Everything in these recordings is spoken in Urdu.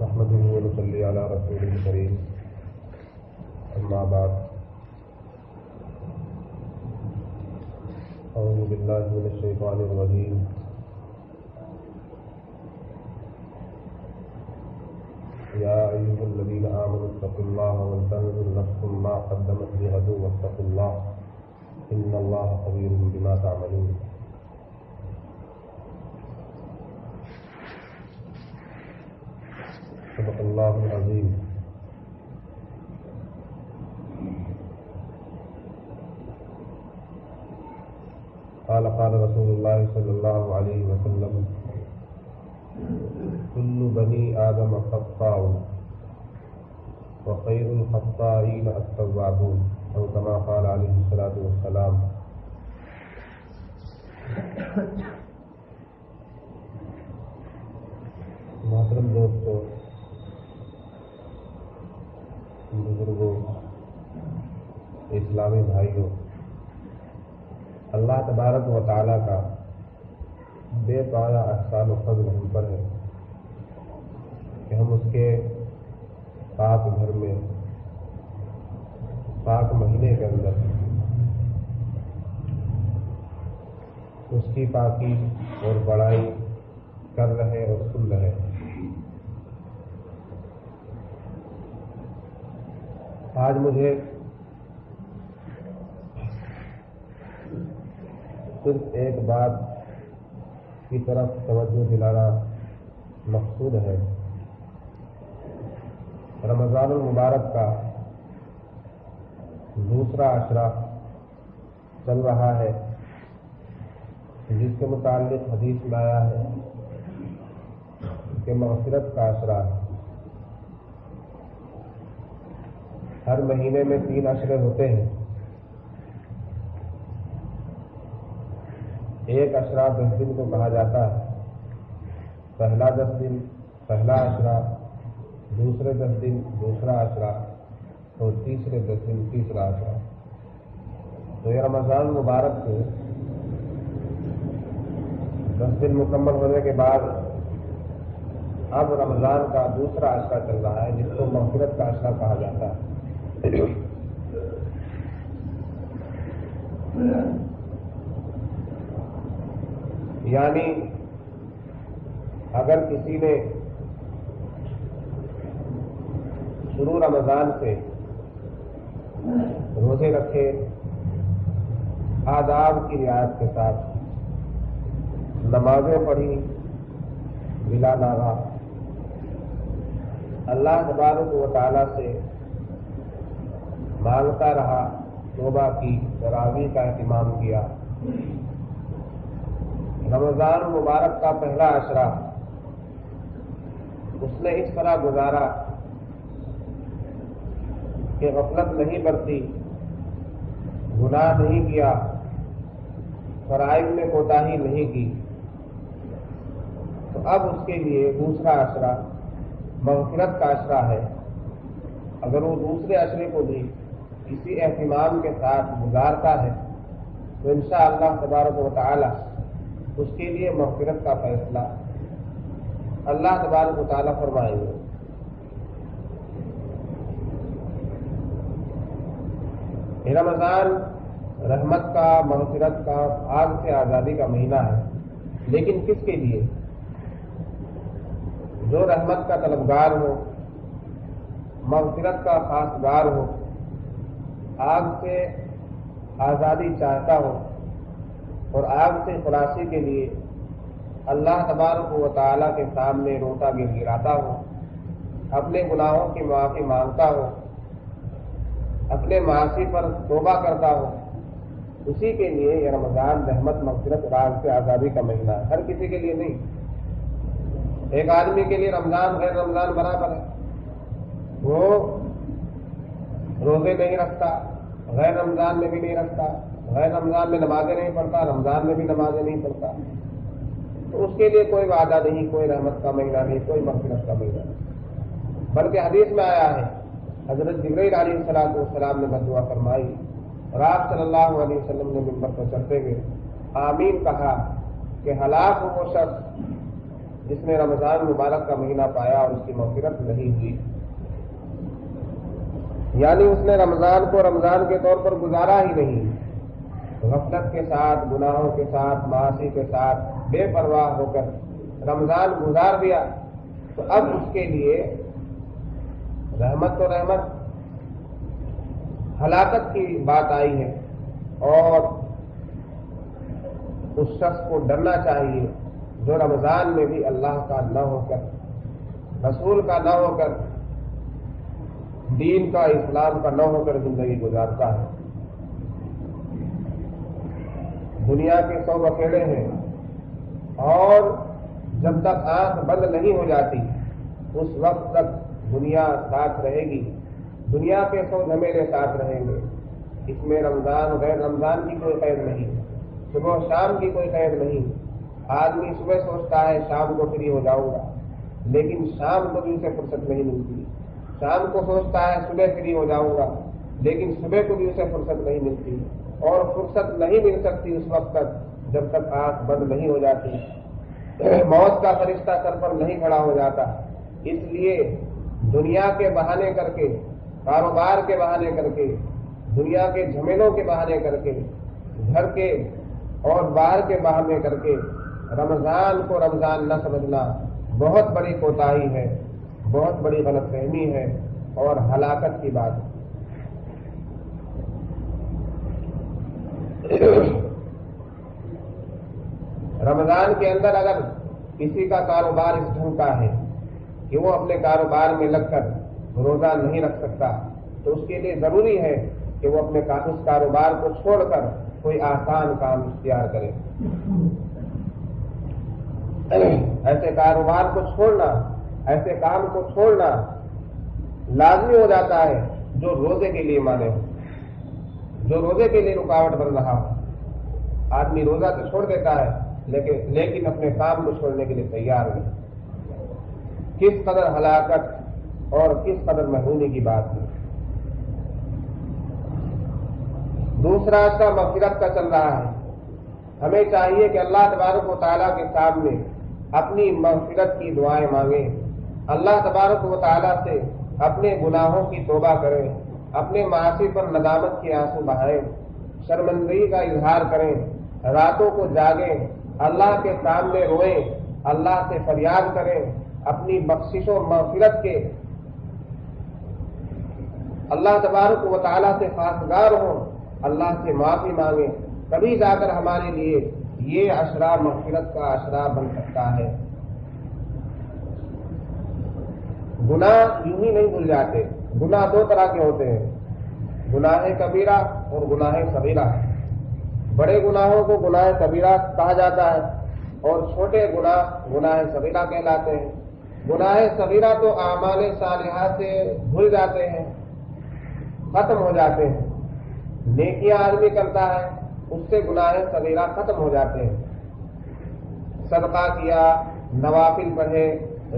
نحمده ونصلي على رسوله الكريم أما بعد أعوذ بالله من الشيطان الرجيم يا أيها الذين آمنوا اتقوا الله ولتنظر نفس ما قدمت لغد واتقوا الله إن الله خبير بما تعملون. صدق الله العظيم. قال رسول الله صلى الله عليه وسلم كل بني آدم خطاء وخير الخطائين التوابون أو كما قال عليه الصلاة والسلام. محترم دوستو، بزرگوں، اسلامی بھائیوں، اللہ تبارک و تعالیٰ کا بے پایا احسان و فضل ہم پر ہے کہ ہم اس کے پاک گھر میں پاک مہینے کے اندر اس کی پاکی اور بڑائی کر رہے اور سن رہے. آج مجھے صرف ایک بات کی طرف توجہ دلانا مقصود ہے. رمضان المبارک کا دوسرا عشرہ چل رہا ہے، جس کے متعلق حدیث میں آیا ہے کہ مغفرت کا عشرہ ہے. ہر مہینے میں 3 عشرے ہوتے ہیں. ایک عشرہ 10 دن کو کہا جاتا ہے. پہلا 10 دن پہلا عشرہ، دوسرے 10 دن دوسرا عشرہ، اور تیسرے 10 دن تیسرا عشرہ. تو یہ رمضان مبارک سے 10 دن مکمل ہونے کے بعد اب رمضان کا دوسرا عشرہ چل رہا ہے، جس کو مغفرت کا عشرہ کہا جاتا ہے. یعنی اگر کسی نے شروع رمضان سے روزے رکھے، آداب کی رعایت کے ساتھ نمازیں پڑھی بلا ناغہ، اللہ تبارک و تعالیٰ سے مانگتا رہا، توبہ کی، تراویح کا اہتمام کیا، رمضان مبارک کا پہلا عشرہ اس نے اس طرح گزارا کہ غفلت نہیں برتی، گناہ نہیں کیا، فرائض میں کوتاہی نہیں کی، تو اب اس کے لیے دوسرا عشرہ مغفرت کا عشرہ ہے. اگر وہ دوسرے عشرے کو بھی اسی اہتمام کے ساتھ گزارتا ہے تو انشاءاللہ تبارک و تعالی اس کے لیے مغفرت کا فیصلہ اللہ تبارک و تعالی فرمائیں گے. رمضان رحمت کا، مغفرت کا، آگ سے آزادی کا مہینہ ہے، لیکن کس کے لیے؟ جو رحمت کا طلبگار ہو، مغفرت کا خواستگار ہو، آگ سے آزادی چاہتا ہو اور آگ سے خلاصی کے لیے اللہ تبارک و تعالیٰ کے سامنے روتا گڑگڑاتا ہو، اپنے گناہوں کی معافی مانگتا ہو، اپنے معاصی پر توبہ کرتا ہو، اسی کے لیے یہ رمضان رحمت، مغفرت اور آگ سے آزادی کا مہینہ ہے. ہر کسی کے لیے نہیں. ایک آدمی کے لیے رمضان غیر رمضان برابر ہے. وہ روزے نہیں رکھتا، غیر رمضان میں بھی نہیں رکھتا، غیر رمضان میں نمازیں نہیں پڑھتا، رمضان میں بھی نمازیں نہیں پڑھتا، تو اس کے لیے کوئی وعدہ نہیں، کوئی رحمت کا مہینہ نہیں، کوئی مغفرت کا مہینہ نہیں. بلکہ حدیث میں آیا ہے، حضرت جبرائیل علیہ السلام نے بددعا فرمائی اور آپ صلی اللہ علیہ وسلم نے منبر پر چڑھتے ہوئے آمین کہا کہ ہلاک ہو وہ شخص جس نے رمضان مبارک کا مہینہ پایا اور اس کی مغفرت نہیں ہوئی، یعنی اس نے رمضان کو رمضان کے طور پر گزارا ہی نہیں، غفلت کے ساتھ، گناہوں کے ساتھ، معاصی کے ساتھ بے پرواہ ہو کر رمضان گزار دیا، تو اب اس کے لیے رحمت تو رحمت، ہلاکت کی بات آئی ہے، اور اس شخص کو ڈرنا چاہیے جو رمضان میں بھی اللہ کا نہ ہو کر، رسول کا نہ ہو کر، دین کا، اسلام کا نہ ہو کر زندگی گزارتا ہے۔ دنیا کے 100 بکھیڑے ہیں، اور جب تک آنکھ بند نہیں ہو جاتی اس وقت تک دنیا ساتھ رہے گی، دنیا کے 100 جھمیلے ساتھ رہیں گے، اس میں رمضان غیر رمضان کی کوئی قید نہیں، صبح و شام کی کوئی قید نہیں۔ آدمی صبح سوچتا ہے شام کو فری ہو جاؤں گا، لیکن شام کو بھی اسے فرصت نہیں ملتی، شام کو سوچتا ہے صبح فری ہو جاؤں گا، لیکن صبح کو بھی اسے فرصت نہیں ملتی، اور فرصت نہیں مل سکتی اس وقت تک جب تک آنکھ بند نہیں ہو جاتی، موت کا فرشتہ سر پر نہیں کھڑا ہو جاتا۔ اس لیے دنیا کے بہانے کر کے، کاروبار کے بہانے کر کے، دنیا کے جھمیلوں کے بہانے کر کے، گھر کے اور باہر کے بہانے کر کے رمضان کو رمضان نہ سمجھنا بہت بڑی کوتاہی ہے، بہت بڑی غلط فہمی ہے اور ہلاکت کی بات ہے۔ رمضان کے اندر اگر کسی کا کاروبار اس ڈھنگ کا ہے کہ وہ اپنے کاروبار میں لگ کر روزہ نہیں رکھ سکتا، تو اس کے لیے ضروری ہے کہ وہ اپنے اس کاروبار کو چھوڑ کر کوئی آسان کام اختیار کرے۔ ایسے کاروبار کو چھوڑنا، ایسے کام کو چھوڑنا لازمی ہو جاتا ہے جو روزے کے لیے مانے ہو، جو روزے کے لیے رکاوٹ بن رہا ہو۔ آدمی روزہ تو چھوڑ دیتا ہے لیکن اپنے کام کو چھوڑنے کے لیے تیار نہیں۔ کس قدر ہلاکت اور کس قدر محرومی کی بات ہے۔ دوسرا راستہ مغفرت کا چل رہا ہے۔ ہمیں چاہیے کہ اللہ تبارک و تعالیٰ کے سامنے اپنی مغفرت کی دعائیں مانگیں، اللہ تبارک و تعالیٰ سے اپنے گناہوں کی توبہ کریں، اپنے معاصی پر ندامت کے آنسو بہائیں، شرمندگی کا اظہار کریں، راتوں کو جاگیں، اللہ کے سامنے روئیں، اللہ سے فریاد کریں، اپنی بخشش و مغفرت کے اللہ تبارک و تعالیٰ سے خواستگار ہوں، اللہ سے معافی مانگیں، تبھی جا کر ہمارے لیے یہ عشرہ مغفرت کا عشرہ بن سکتا ہے۔ گناہ یوں ہی نہیں دھل جاتے۔ گناہ 2 طرح کے ہوتے ہیں، گناہ کبیرہ اور گناہ صغیرہ۔ بڑے گناہوں کو گناہ کبیرہ کہا جاتا ہے اور چھوٹے گناہ گناہ صغیرہ کہلاتے ہیں۔ گناہ صغیرہ تو اعمال صالحہ سے دھل جاتے ہیں، ختم ہو جاتے ہیں، نیکیاں آدمی کرتا ہے اس سے گناہ صغیرہ ختم ہو جاتے ہیں۔ صدقہ کیا، نوافل پڑھے،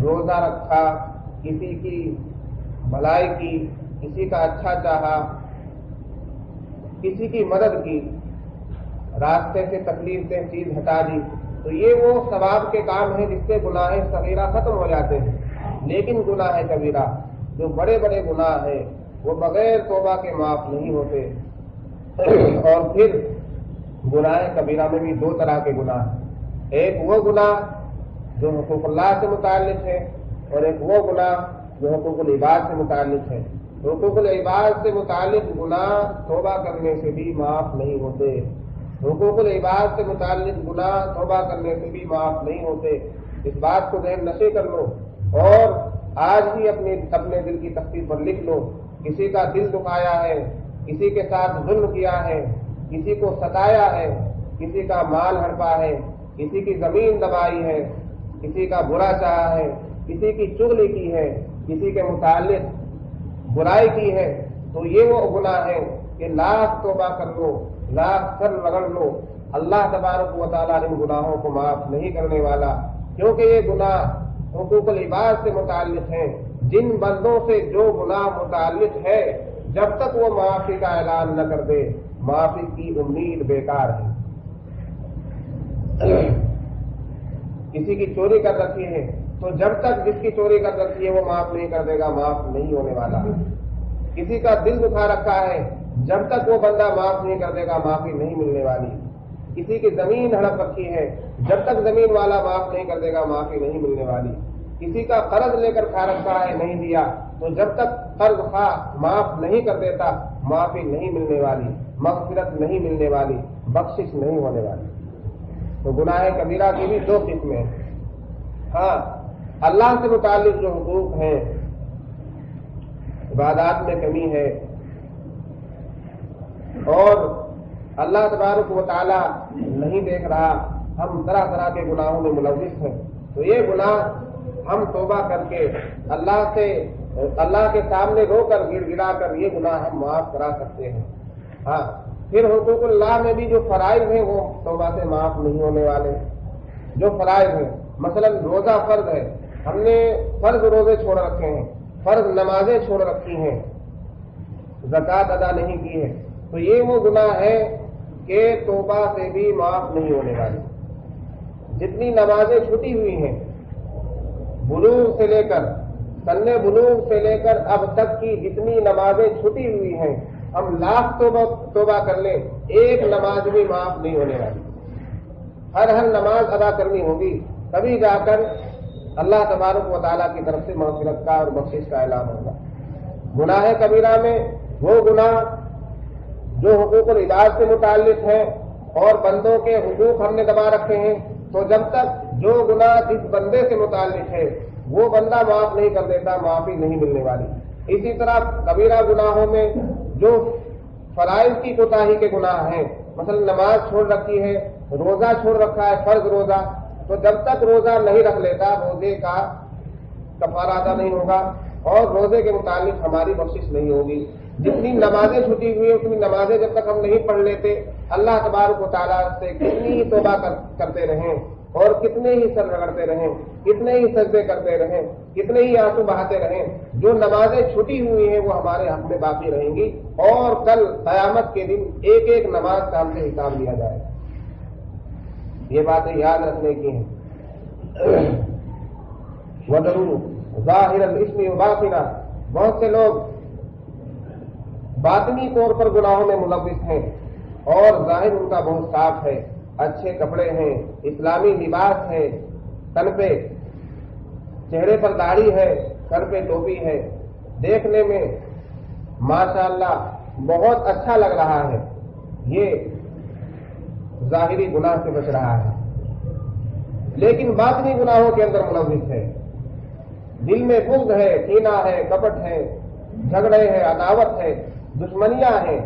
روزہ رکھا، کسی کی بھلائی کی، کسی کا اچھا چاہا، کسی کی مدد کی، راستے سے تکلیف دہ چیز ہٹا دی، تو یہ وہ ثواب کے کام ہیں جس سے گناہ صغیرہ ختم ہو جاتے ہیں۔ لیکن گناہ کبیرہ جو بڑے بڑے گناہ ہیں وہ بغیر توبہ کے معاف نہیں ہوتے۔ اور پھر گناہ کبیرہ میں بھی 2 طرح کے گناہ ہیں، ایک وہ گناہ جو حقوق اللہ سے متعلق ہے اور ایک وہ گناہ جو حقوق العباد سے متعلق ہے۔ حقوق العباد سے متعلق گناہ توبہ کرنے سے بھی معاف نہیں ہوتے، حقوق العباد سے متعلق گناہ توبہ کرنے سے بھی معاف نہیں ہوتے۔ اس بات کو ذہن نشے کر لو اور آج ہی اپنے دل کی تختی پر لکھ لو۔ کسی کا دل دکھایا ہے، کسی کے ساتھ ظلم کیا ہے، کسی کو ستایا ہے، کسی کا مال ہڑپا ہے، کسی کی زمین دبائی ہے، کسی کا برا چاہا ہے، کسی کی چغلی کی ہے، کسی کے متعلق برائی کی ہے، تو یہ وہ گناہ ہے کہ لاکھ توبہ کر لو، لاکھ سر رگڑ لو، اللہ تبارک و تعالیٰ ان گناہوں کو معاف نہیں کرنے والا، کیونکہ یہ گناہ حقوق العباد سے متعلق ہیں۔ جن بندوں سے جو گناہ متعلق ہے جب تک وہ معافی کا اعلان نہ کر دے، معافی کی امید بیکار ہے۔ کسی کی چوری کر رکھی ہے تو جب تک جس کی چوری کر رکھی ہے وہ معاف نہیں کر دے گا معاف نہیں ہونے والا. کسی کا دل دکھا رکھا ہے جب تک وہ بندہ معاف نہیں کر دے گا معافی نہیں ملنے والی. کسی کی زمین ہڑپ رکھی ہے جب تک زمین والا معاف نہیں کر دے گا معافی نہیں ملنے والی. کسی کا قرض لے کر کھا رکھا ہے نہیں دیا تو جب تک قرض خواہ معاف نہیں کر دیتا معافی نہیں ملنے والی, مغفرت نہیں ملنے والی, بخشش نہیں ہونے والی. تو گناہ کبیرہ کی بھی دو قسمیں ہیں. ہاں اللہ سے متعلق جو حقوق ہیں, عبادات میں کمی ہے اور اللہ تبارک و تعالی نہیں دیکھ رہا, ہم طرح طرح کے گناہوں میں ملوث ہیں, تو یہ گناہ ہم توبہ کر کے اللہ کے سامنے رو کر گڑ گڑا کر یہ گناہ ہم معاف کرا سکتے ہیں. ہاں پھر حقوق اللہ میں بھی جو فرائض ہیں وہ توبہ سے معاف نہیں ہونے والے. جو فرائض ہیں مثلا روزہ فرض ہے, ہم نے فرض روزے چھوڑ رکھے ہیں, فرض نمازیں چھوڑ رکھی ہیں, زکوٰۃ ادا نہیں کی ہے, تو یہ وہ گناہ ہے کہ توبہ سے بھی معاف نہیں ہونے والی. جتنی نمازیں چھوٹی ہوئی ہیں بلوغ سے لے کر سن بلوغ سے لے کر اب تک کی جتنی نمازیں چھوٹی ہوئی ہیں, ہم لاکھ توبہ کر لیں ایک نماز بھی معاف نہیں ہونے والی. ہر نماز ادا کرنی ہوگی تبھی جا کر اللہ تبارک و تعالیٰ کی طرف سے مغفرت کا اور بخشش کا اعلان ہوگا. گناہ کبیرہ میں وہ گناہ جو حقوق العباد سے متعلق ہیں اور بندوں کے حقوق ہم نے دبا رکھے ہیں, تو جب تک جو گناہ جس بندے سے متعلق ہے وہ بندہ معاف نہیں کر دیتا معافی نہیں ملنے والی. اسی طرح کبیرہ گناہوں میں جو فرائض کی کوتاہی کے گناہ ہیں, مثلا نماز چھوڑ رکھی ہے, روزہ چھوڑ رکھا ہے فرض روزہ, تو جب تک روزہ نہیں رکھ لیتا روزے کا کفارہ ادا نہیں ہوگا اور روزے کے متعلق ہماری بخشش نہیں ہوگی. جتنی نمازیں چھٹی ہوئی ہیں اتنی نمازیں جب تک ہم نہیں پڑھ لیتے اللہ تبارک و تعالیٰ سے کتنی ہی توبہ کرتے رہیں اور کتنے ہی سر رگڑتے رہیں, کتنے ہی سجدے کرتے رہیں, کتنے ہی آنسو بہاتے رہیں, جو نمازیں چھٹی ہوئی ہیں وہ ہمارے حق میں باقی رہیں گی اور کل قیامت کے دن ایک ایک نماز کا ہم سے حساب لیا جائے. یہ باتیں یاد رکھنے کی ہیں. وَذَرُوا ظَاهِرَ الْإِثْمِ وَبَاطِنَهُ, بہت سے لوگ باطنی طور پر گناہوں میں ملوث ہیں اور ظاہر ان کا بہت صاف ہے, اچھے کپڑے ہیں, اسلامی لباس ہے, تن پہ چہرے پر داڑھی ہے, سر پہ ٹوپی ہے, دیکھنے میں ماشاءاللہ بہت اچھا لگ رہا ہے, یہ ظاہری گناہ سے بچ رہا ہے, لیکن باطنی گناہوں کے اندر ملوث ہے. دل میں بغض ہے, کینہ ہے, کپٹ ہے, جھگڑے ہے, عداوت ہے, دشمنیاں ہیں,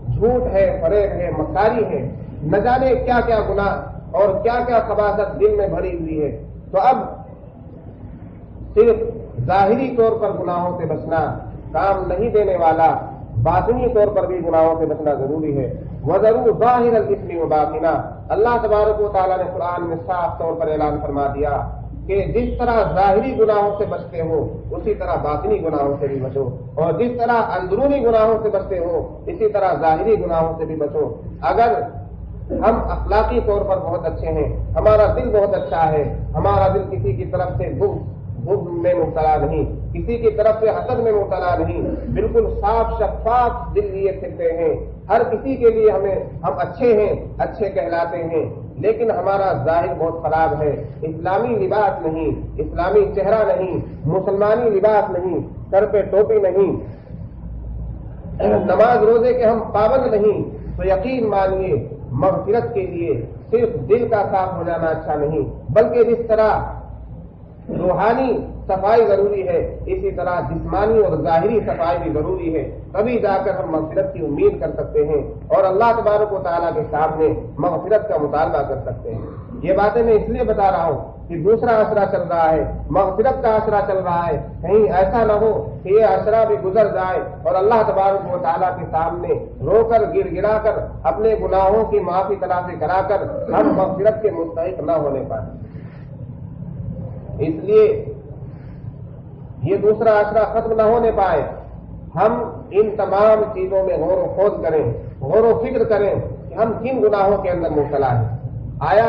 جھوٹ ہے, فریب ہے, مکاری ہے, نہ جانے کیا کیا گناہ اور کیا کیا خباثت دل میں بھری ہوئی ہے. تو اب صرف ظاہری طور پر گناہوں سے بچنا کام نہیں دینے والا, باطنی طور پر بھی گناہوں سے بچنا ضروری ہے. وَذَرُوا ظَاهِرَ الْإِثْمِ وَبَاطِنَهُ, اللہ تبارک و تعالیٰ نے قرآن میں صاف طور پر اعلان فرما دیا کہ جس طرح ظاہری گناہوں سے بچتے ہو اسی طرح باطنی گناہوں سے بھی بچو, اور جس طرح اندرونی گناہوں سے بچتے ہو اسی طرح ظاہری گناہوں سے بھی بچو. اگر ہم اخلاقی طور پر بہت اچھے ہیں, ہمارا دل بہت اچھا ہے, ہمارا دل کسی کی طرف سے بغض میں مبتلا نہیں, کسی کی طرف سے حسد میں مبتلا نہیں, بالکل صاف شفاف دل لیے پھرتے ہیں, ہر کسی کے لیے ہم اچھے ہیں, اچھے کہلاتے ہیں, لیکن ہمارا ظاہر بہت خراب ہے, اسلامی لباس نہیں, اسلامی چہرہ نہیں, مسلمانی لباس نہیں, سر پہ ٹوپی نہیں, نماز روزے کے ہم پابند نہیں, تو یقین مانیے مغفرت کے لیے صرف دل کا صاف ہو جانا اچھا نہیں, بلکہ جس طرح روحانی صفائی ضروری ہے اسی طرح جسمانی اور ظاہری صفائی بھی ضروری ہے. تبھی جا کر ہم مغفرت کی امید کر سکتے ہیں اور اللہ تبارک و تعالیٰ کے سامنے مغفرت کا مطالبہ کر سکتے ہیں. یہ باتیں میں اس لیے بتا رہا ہوں کہ دوسرا عشرہ چل رہا ہے, مغفرت کا عشرہ چل رہا ہے, کہیں ایسا نہ ہو کہ یہ عشرہ بھی گزر جائے اور اللہ تبارک و تعالیٰ کے سامنے رو کر گر گرا کر اپنے گناہوں کی معافی تلافی کرا کر ہم مغفرت کے مستحق نہ ہونے پائیں. اس لیے یہ دوسرا عشرہ ختم نہ ہونے پائے, ہم ان تمام چیزوں میں غور و خوض کریں, غور و فکر کریں کہ ہم کن گناہوں کے اندر مبتلا ہیں. آیا